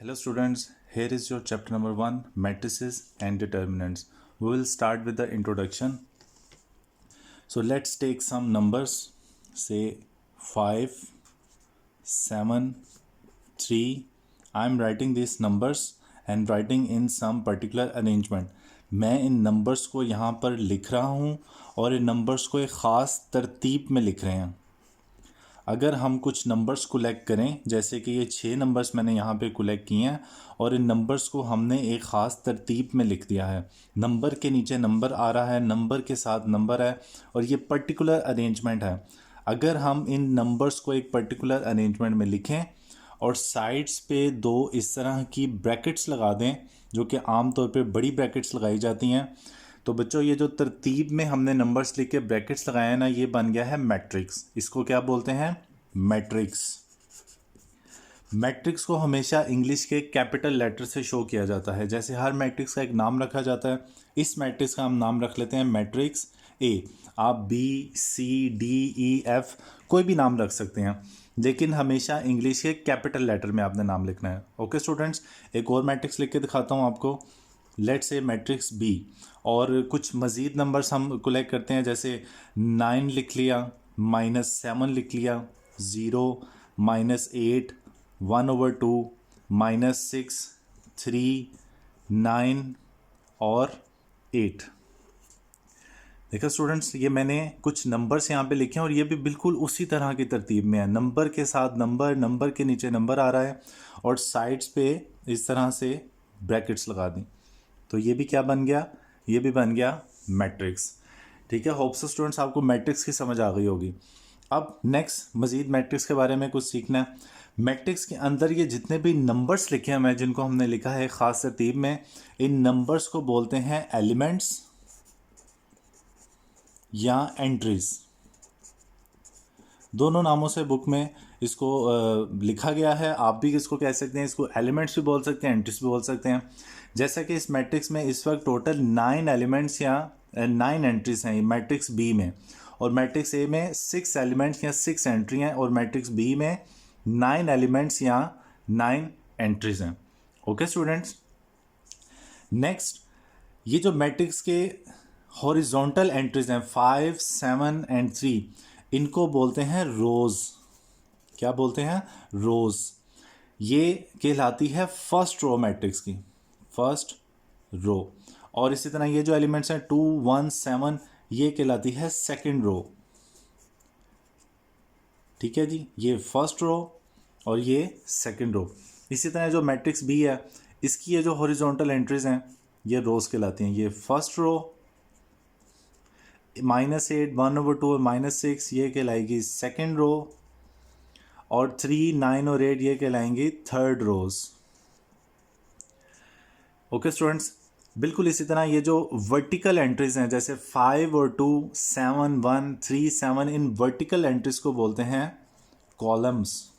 Hello students, here is your chapter number 1, matrices and determinants. We will start with the introduction. So let's take some numbers, say 5, 7, 3. I am writing these numbers and writing in some particular arrangement. मैं इन numbers को यहाँ पर लिख रहा हूँ और इन numbers को एक ख़ास तरतीब में लिख रहे हैं. अगर हम कुछ नंबर्स कलेक्ट करें, जैसे कि ये 6 नंबर्स मैंने यहाँ पे कलेक्ट किए हैं और इन नंबर्स को हमने एक ख़ास तरतीब में लिख दिया है. नंबर के नीचे नंबर आ रहा है, नंबर के साथ नंबर है और ये पर्टिकुलर अरेंजमेंट है. अगर हम इन नंबर्स को एक पर्टिकुलर अरेंजमेंट में लिखें और साइड्स पे दो इस तरह की ब्रैकेट्स लगा दें, जो कि आम तौर पे बड़ी ब्रैकेट्स लगाई जाती हैं, तो बच्चों ये जो तरतीब में हमने नंबर्स लिख के ब्रैकेट्स लगाए हैं ना, ये बन गया है मैट्रिक्स. इसको क्या बोलते हैं? मैट्रिक्स. मैट्रिक्स को हमेशा इंग्लिश के कैपिटल लेटर से शो किया जाता है. जैसे हर मैट्रिक्स का एक नाम रखा जाता है, इस मैट्रिक्स का हम नाम रख लेते हैं मैट्रिक्स ए. आप B C D E F कोई भी नाम रख सकते हैं, लेकिन हमेशा इंग्लिश के कैपिटल लेटर में आपने नाम लिखना है. ओके स्टूडेंट्स, एक और मैट्रिक्स लिख के दिखाता हूँ आपको. लेट्स से मैट्रिक्स बी और कुछ मज़ीद नंबर्स हम कलेक्ट करते हैं. जैसे 9 लिख लिया, -7 लिख लिया, 0, -8, 1/2, -6, 3, 9 और 8. देखा स्टूडेंट्स, ये मैंने कुछ नंबर्स यहाँ पे लिखे हैं और ये भी बिल्कुल उसी तरह की तरतीब में है. नंबर के साथ नंबर, नंबर के नीचे नंबर आ रहा है और साइड्स पे इस तरह से ब्रैकेट्स लगा दी. तो ये भी क्या बन गया? ये भी बन गया मैट्रिक्स. ठीक है, होप सो स्टूडेंट्स आपको मैट्रिक्स की समझ आ गई होगी. अब नेक्स्ट मज़ीद मैट्रिक्स के बारे में कुछ सीखना है. मैट्रिक्स के अंदर ये जितने भी नंबर्स लिखे हैं, जिनको हमने लिखा है ख़ास तरतीब में, इन नंबर्स को बोलते हैं एलिमेंट्स या एंट्रीज. दोनों नामों से बुक में इसको लिखा गया है. आप भी इसको कह सकते हैं, इसको एलिमेंट्स भी बोल सकते हैं, एंट्रीज भी बोल सकते हैं. जैसा कि इस मैट्रिक्स में इस वक्त टोटल 9 एलिमेंट्स या 9 एंट्रीज हैं मैट्रिक्स बी में, और मैट्रिक्स ए में 6 एलिमेंट्स या 6 एंट्री हैं, और मैट्रिक्स बी में 9 एलिमेंट्स या 9 एंट्रीज हैं. ओके स्टूडेंट्स, नेक्स्ट ये जो मैट्रिक्स के हॉरिजॉन्टल एंट्रीज हैं 5, 7 एंड 3, इनको बोलते हैं रोज. क्या बोलते हैं? रोज. ये कहलाती है फर्स्ट रो मैट्रिक्स की, फर्स्ट रो. और इसी तरह ये जो एलिमेंट्स हैं 2, 1, 7, ये कहलाती है सेकंड रो. ठीक है जी, ये फर्स्ट रो और ये सेकंड रो. इसी तरह जो मैट्रिक्स बी है, इसकी ये जो हॉरिजॉन्टल एंट्रीज हैं ये रोज कहलाती हैं. ये फर्स्ट रो, -8, 1/2 और -6 ये कहलाएगी सेकंड रो, और 3, 9 और 8 ये कहलाएंगी थर्ड रोज. ओके स्टूडेंट्स, बिल्कुल इसी तरह ये जो वर्टिकल एंट्रीज हैं, जैसे 5 और 2, 7, 1, 3, 7, इन वर्टिकल एंट्रीज को बोलते हैं कॉलम्स.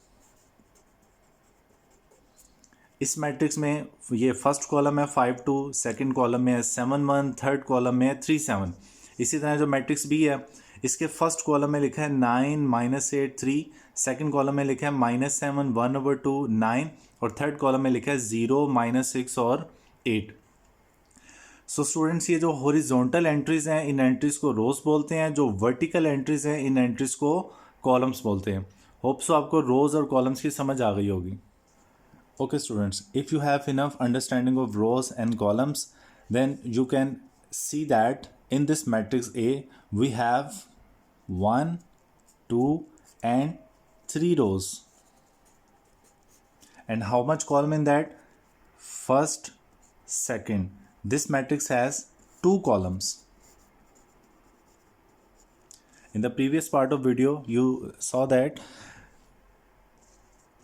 इस मैट्रिक्स में ये फर्स्ट कॉलम है 5, 2, सेकंड कॉलम में है 7, 1, थर्ड कॉलम में है 3, 7. इसी तरह जो मैट्रिक्स बी है, इसके फर्स्ट कॉलम में लिखा है 9, -8, 3, सेकंड कॉलम में लिखा है -7, 1/2, 9, और थर्ड कॉलम में लिखा है 0, -6 और 8. सो स्टूडेंट्स, ये जो हॉरिजॉन्टल एंट्रीज हैं इन एंट्रीज को रोज बोलते हैं, जो वर्टिकल एंट्रीज हैं इन एंट्रीज को कॉलम्स बोलते हैं. होप सो आपको रोज और कॉलम्स की समझ आ गई होगी. Okay students, if you have enough understanding of rows and columns, then you can see that in this matrix A we have 1, 2 and 3 rows. And how much column in that? First, second. This matrix has 2 columns. In the previous part of video you saw that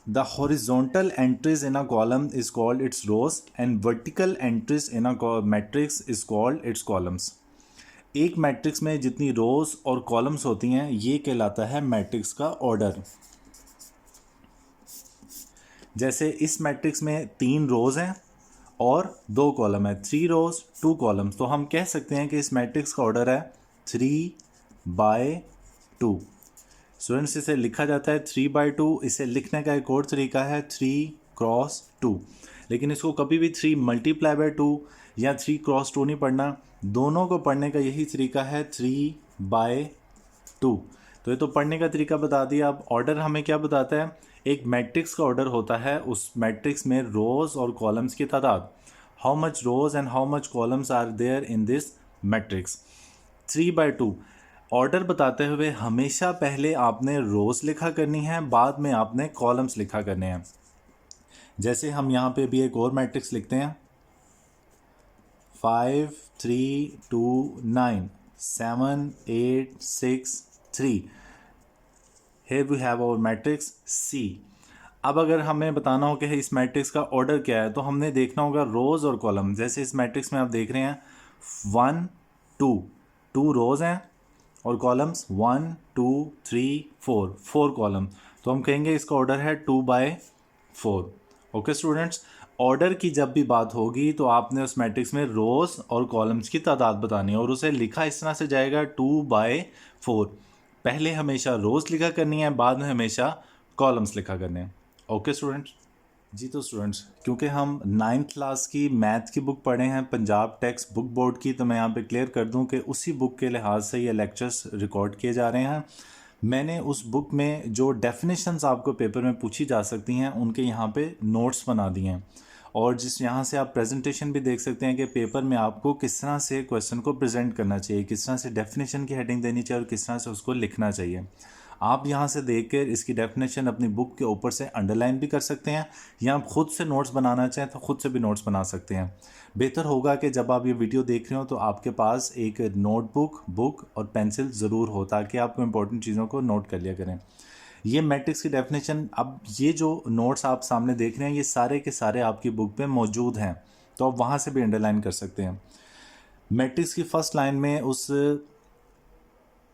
the horizontal entries in a column is called its rows and vertical entries in a matrix is called its columns. एक matrix में जितनी रोज और columns होती हैं ये कहलाता है matrix का ऑर्डर. जैसे इस मैट्रिक्स में 3 रोज हैं और 2 कॉलम है, 3 रोज 2 कॉलम्स, तो हम कह सकते हैं कि इस मैट्रिक्स का ऑर्डर है 3/2. स्टूडेंट्स, इसे लिखा जाता है 3/2. इसे लिखने का एक और तरीका है 3, क्रॉस 2। लेकिन इसको कभी भी 3 मल्टीप्लाई बाय 2 या 3 क्रॉस 2 नहीं पढ़ना, दोनों को पढ़ने का यही तरीका है 3 बाय 2। तो ये तो पढ़ने का तरीका बता दिया। अब ऑर्डर हमें क्या बताता है, एक मैट्रिक्स का ऑर्डर होता है, उस मैट्रिक्स में रोज और कॉलम्स की तादाद, how much rows and how much columns are there in this matrix. 3 by 2 order बताते हुए हमेशा पहले आपने रोज लिखा करनी है, बाद में आपने कॉलम्स लिखा करने हैं। जैसे हम यहाँ पे भी एक और मैट्रिक्स लिखते हैं 5 3 2 9 7 8 6 3। Here we have our matrix C। अब अगर हमें बताना हो कि इस मैट्रिक्स का ऑर्डर क्या है, तो हमने देखना होगा रोज और कॉलम। जैसे इस मैट्रिक्स में आप देख रहे हैं 1 2 2 रोज हैं और कॉलम्स 1 2 3 4 4 कॉलम, तो हम कहेंगे इसका ऑर्डर है 2 बाय 4। ओके स्टूडेंट्स, ऑर्डर की जब भी बात होगी तो आपने उस मैट्रिक्स में रोज और कॉलम्स की तादाद बतानी है और उसे लिखा इस तरह से जाएगा 2 बाय 4। पहले हमेशा रोज लिखा करनी है, बाद में हमेशा कॉलम्स लिखा करने हैं। Okay students. जी तो स्टूडेंट्स, क्योंकि हम 9th क्लास की मैथ की बुक पढ़े हैं पंजाब टेक्स्ट बुक बोर्ड की, तो मैं यहाँ पे क्लियर कर दूँ कि उसी बुक के लिहाज से ये लेक्चर्स रिकॉर्ड किए जा रहे हैं। मैंने उस बुक में जो डेफिनेशंस आपको पेपर में पूछी जा सकती हैं उनके यहाँ पे नोट्स बना दिए हैं, और जिस यहाँ से आप प्रेजेंटेशन भी देख सकते हैं कि पेपर में आपको किस तरह से क्वेश्चन को प्रेजेंट करना चाहिए, किस तरह से डेफिनेशन की हेडिंग देनी चाहिए और किस तरह से उसको लिखना चाहिए। आप यहाँ से देखकर इसकी डेफिनेशन अपनी बुक के ऊपर से अंडरलाइन भी कर सकते हैं, या आप खुद से नोट्स बनाना चाहें तो खुद से भी नोट्स बना सकते हैं। बेहतर होगा कि जब आप ये वीडियो देख रहे हो तो आपके पास एक नोटबुक, बुक और पेंसिल ज़रूर हो, ताकि आप इंपॉर्टेंट चीज़ों को नोट कर लिया करें। ये मैट्रिक्स की डेफिनेशन, अब ये जो नोट्स आप सामने देख रहे हैं ये सारे के सारे आपकी बुक पे मौजूद हैं, तो आप वहाँ से भी अंडरलाइन कर सकते हैं। मैट्रिक्स की फर्स्ट लाइन में उस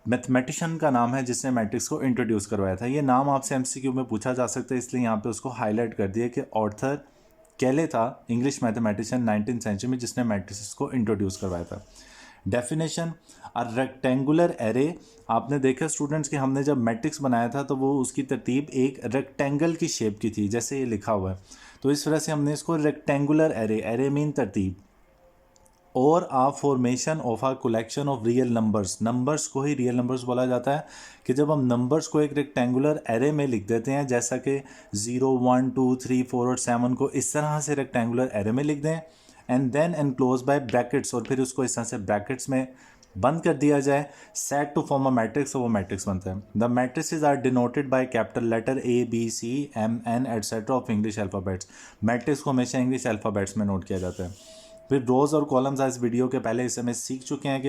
मैथमेटिशियन का नाम है जिसने मैट्रिक्स को इंट्रोड्यूस करवाया था। ये नाम आपसे एमसीक्यू में पूछा जा सकता है, इसलिए यहाँ पे उसको हाईलाइट कर दिया कि ऑर्थर कैले था, इंग्लिश मैथमेटिशियन 19th सेंचुरी में, जिसने मैट्रिक्स को इंट्रोड्यूस करवाया था। Definition, a rectangular array. आपने देखा स्टूडेंट्स कि हमने जब मैट्रिक्स बनाया था तो वो उसकी तरतीब एक रेक्टेंगल की शेप की थी, जैसे ये लिखा हुआ है, तो इस वजह से हमने इसको रेक्टेंगुलर एरे, एरे मीन तरतीब, और a formation of a collection of real numbers. Numbers को ही रियल नंबर्स बोला जाता है कि जब हम नंबर्स को एक रेक्टेंगुलर एरे में लिख देते हैं, जैसा कि 0 1 2 3 4 और 7 को इस तरह से रेक्टेंगुलर एरे में लिख दें, and then enclose by brackets, और फिर उसको इस तरह से ब्रैकेट्स में बंद कर दिया जाए, set to form a matrix, और वो मैट्रिक्स बनता है। The matrices are denoted by capital letter A B C M N etcetera of English alphabets. Matrix को हमेशा इंग्लिश अल्फ़ाबेट्स में नोट किया जाता है। फिर रोज़ और कॉलम्स, इस वीडियो के पहले हिस्से में सीख चुके हैं कि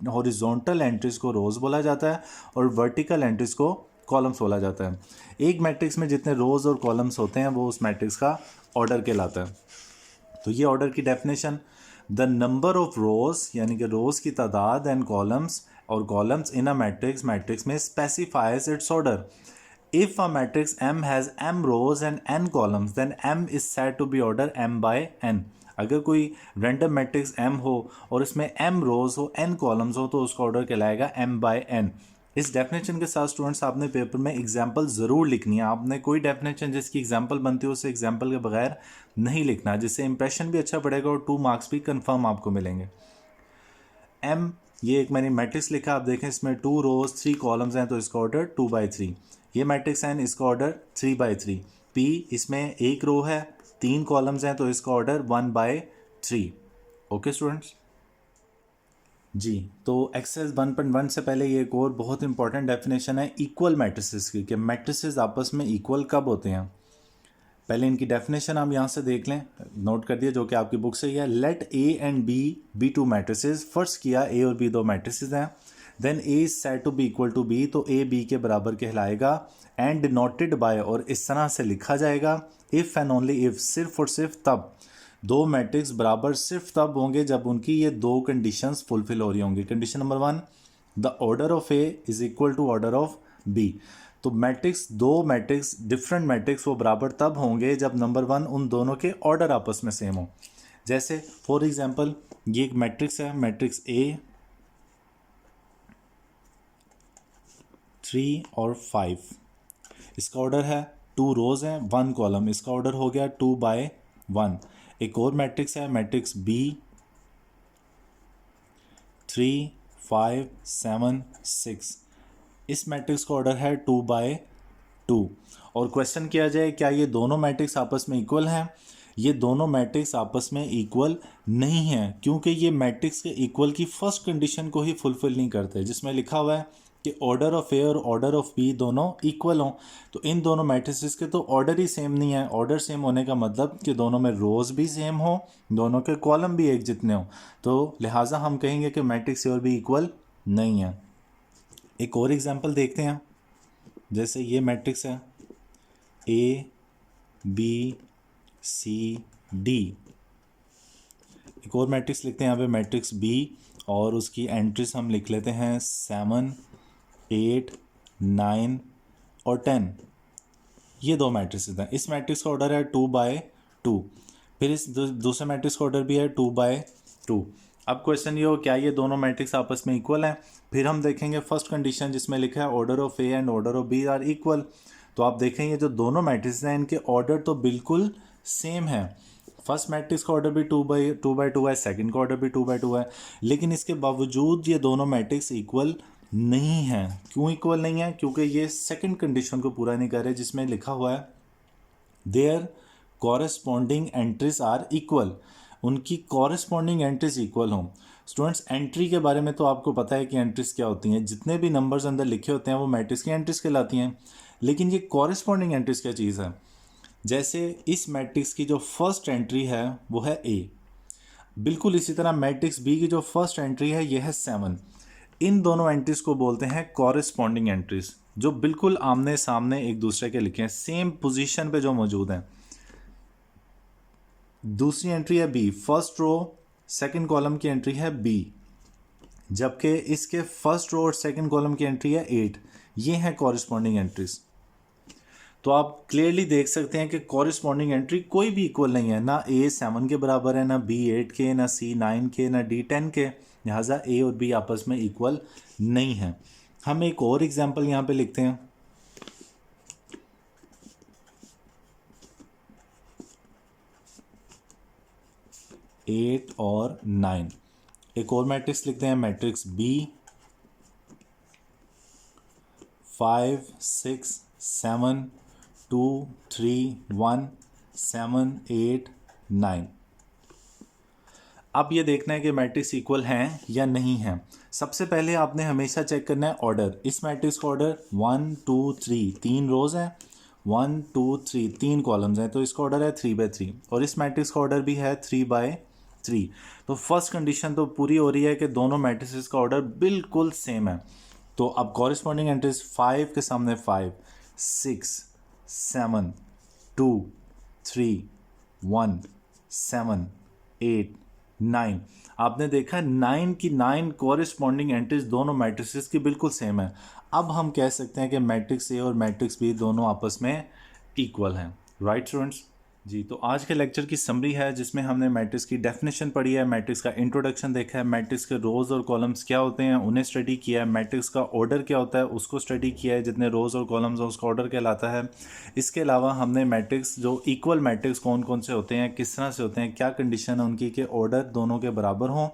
हॉरिजॉन्टल एंट्रीज को रोज़ बोला जाता है और वर्टिकल एंट्रीज को कॉलम्स बोला जाता है। एक मैट्रिक्स में जितने रोज़ और कॉलम्स होते हैं वो उस मैट्रिक्स का ऑर्डर कहलाता है। तो ये ऑर्डर की definition, the number of rows यानी कि रोज़ की तादाद, एंड कॉलम्स और columns in a matrix, matrix में specifies its order. If a matrix M has M rows and N columns, then M is said to be order M by N। अगर कोई random matrix M हो और इसमें M रोज हो, N columns हो, तो उसका ऑर्डर कहलाएगा M by N। इस डेफिनेशन के साथ स्टूडेंट्स आपने पेपर में एग्जाम्पल ज़रूर लिखनी है। आपने कोई डेफिनेशन जिसकी एग्जाम्पल बनती है उसे एग्जाम्पल के बगैर नहीं लिखना, जिससे इंप्रेशन भी अच्छा पड़ेगा और 2 मार्क्स भी कंफर्म आपको मिलेंगे। M, ये एक मैंने मैट्रिक्स लिखा, आप देखें इसमें 2 रोज 3 कॉलम्स हैं, तो इसका ऑर्डर 2 by 3। ये मैट्रिक्स है, इसका ऑर्डर 3 by 3। P, इसमें एक रो है 3 कॉलम्स हैं, तो इसका ऑर्डर 1 by 3। ओके स्टूडेंट्स जी, तो एक्सरसाइज 1.1 से पहले ये एक और बहुत इंपॉर्टेंट डेफिनेशन है इक्वल मैट्रिसेस की, कि मैट्रिसेस आपस में इक्वल कब होते हैं। पहले इनकी डेफिनेशन आप यहाँ से देख लें, नोट कर दिया, जो कि आपकी बुक से ही है। Let A and B be 2 matrices. First किया A और B 2 मैट्रिसेस हैं, then A is said to be equal to B, तो A B के बराबर कहलाएगा, एंड डिनोटेड बाय, और इस तरह से लिखा जाएगा, इफ़ एंड ओनली इफ़, सिर्फ और सिर्फ तब, दो मैट्रिक्स बराबर सिर्फ तब होंगे जब उनकी ये दो कंडीशंस फुलफिल हो रही होंगी। Condition number 1, the order of A is equal to order of B। तो मैट्रिक्स, दो मैट्रिक्स, डिफरेंट मैट्रिक्स वो बराबर तब होंगे जब नंबर 1 उन दोनों के ऑर्डर आपस में सेम हो। जैसे फॉर एग्जांपल ये एक मैट्रिक्स है, मैट्रिक्स A 3 और 5, इसका ऑर्डर है 2 रोज हैं 1 कॉलम, इसका ऑर्डर हो गया 2/1। एक और मैट्रिक्स है मैट्रिक्स B 3 5 7 6, इस मैट्रिक्स का ऑर्डर है 2/2। और क्वेश्चन किया जाए क्या ये दोनों मैट्रिक्स आपस में इक्वल हैं? ये दोनों मैट्रिक्स आपस में इक्वल नहीं हैं, क्योंकि ये मैट्रिक्स के इक्वल की फर्स्ट कंडीशन को ही फुलफिल नहीं करते, जिसमें लिखा हुआ है कि ऑर्डर ऑफ ए और ऑर्डर ऑफ बी दोनों इक्वल हों। तो इन दोनों मैट्रिसेस के तो ऑर्डर ही सेम नहीं है। ऑर्डर सेम होने का मतलब कि दोनों में रोज भी सेम हो, दोनों के कॉलम भी एक जितने हों, तो लिहाजा हम कहेंगे कि मैट्रिक्स ए और बी इक्वल नहीं है। एक और एग्जांपल देखते हैं, जैसे ये मैट्रिक्स है ए बी सी डी। एक और मैट्रिक्स लिखते हैं यहाँ पे मैट्रिक्स बी, और उसकी एंट्रीज हम लिख लेते हैं 7 8 9 और 10। ये दो मैट्रिक्स हैं। इस मैट्रिक्स का ऑर्डर है 2/2, फिर इस दूसरे मैट्रिक्स का ऑर्डर भी है 2/2। अब क्वेश्चन ये हो क्या ये दोनों मैट्रिक्स आपस में इक्वल हैं? फिर हम देखेंगे फर्स्ट कंडीशन जिसमें लिखा है order of A and order of B are equal. तो आप देखेंगे जो दोनों मैट्रिक्स हैं इनके ऑर्डर तो बिल्कुल सेम है। फर्स्ट मैट्रिक्स का ऑर्डर भी 2/2 है, सेकंड का ऑर्डर भी 2/2 है, लेकिन इसके बावजूद ये दोनों मैट्रिक्स इक्वल नहीं है। क्यों इक्वल नहीं है? क्योंकि ये सेकंड कंडीशन को पूरा नहीं कर रहे, जिसमें लिखा हुआ है there corresponding entries are equal. उनकी कॉरेस्पॉन्डिंग एंट्रीज इक्वल हों। स्टूडेंट्स एंट्री के बारे में तो आपको पता है कि एंट्रीज क्या होती हैं, जितने भी नंबर्स अंदर लिखे होते हैं वो मैट्रिक्स की एंट्रीज कहलाती हैं। लेकिन ये कॉरेस्पॉन्डिंग एंट्रीज क्या चीज़ है? जैसे इस मैट्रिक्स की जो फर्स्ट एंट्री है वो है ए, बिल्कुल इसी तरह मैट्रिक्स बी की जो फर्स्ट एंट्री है ये है 7। इन दोनों एंट्रीज को बोलते हैं कॉरेस्पॉन्डिंग एंट्रीज, जो बिल्कुल आमने सामने एक दूसरे के लिखे हैं, सेम पोजीशन पे जो मौजूद हैं। दूसरी एंट्री है B, first row second column की एंट्री है बी, जबकि इसके फर्स्ट रो और सेकंड कॉलम की एंट्री है 8। ये है कॉरेस्पॉन्डिंग एंट्रीज। तो आप क्लियरली देख सकते हैं कि कॉरेस्पॉन्डिंग एंट्री कोई भी इक्वल नहीं है, ना ए 7 के बराबर है, ना बी 8 के, ना सी 9 के, ना डी 10 के। लिहाजा ए और बी आपस में इक्वल नहीं है। हम एक और एग्जांपल यहाँ पे लिखते हैं, एट और 9। एक और मैट्रिक्स लिखते हैं मैट्रिक्स बी 5 6 7 2 3 1 7 8 9। अब ये देखना है कि मैट्रिक्स इक्वल हैं या नहीं हैं। सबसे पहले आपने हमेशा चेक करना है ऑर्डर। इस मैट्रिक्स का ऑर्डर 1 2 3, 3 रोज हैं, 1 2 3 3 कॉलम्स हैं, तो इसका ऑर्डर है 3/3। और इस मैट्रिक्स का ऑर्डर भी है 3/3। तो फर्स्ट कंडीशन तो पूरी हो रही है कि दोनों मैट्रिक्स का ऑर्डर बिल्कुल सेम है। तो अब कॉरेस्पॉन्डिंग एंट्रीज 5 के सामने 5 6 7 2 3 1 7 8 9। आपने देखा 9 की 9 कॉरेस्पॉन्डिंग एंट्रीज दोनों मैट्रिसेस की बिल्कुल सेम है। अब हम कह सकते हैं कि मैट्रिक्स ए और मैट्रिक्स बी दोनों आपस में इक्वल हैं। Right students? जी, तो आज के लेक्चर की समरी है जिसमें हमने मैट्रिक्स की डेफिनेशन पढ़ी है, मैट्रिक्स का इंट्रोडक्शन देखा है, मैट्रिक्स के रोज और कॉलम्स क्या होते हैं उन्हें स्टडी किया है, मैट्रिक्स का ऑर्डर क्या होता है उसको स्टडी किया है, जितने रोज और कॉलम्स हैं उसका ऑर्डर कहलाता है। इसके अलावा हमने मैट्रिक्स जो इक्वल मैट्रिक्स कौन कौन से होते हैं, किस तरह से होते हैं, क्या कंडीशन है उनकी कि ऑर्डर दोनों के बराबर हों,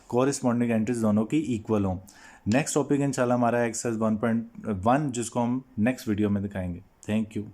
कॉरेस्पॉन्डिंग एंट्रीज दोनों की इक्वल हों। नेक्स्ट टॉपिक इंशाल्लाह हमारा एक्सरसाइज 1.1 जिसको हम नेक्स्ट वीडियो में दिखाएंगे। Thank you.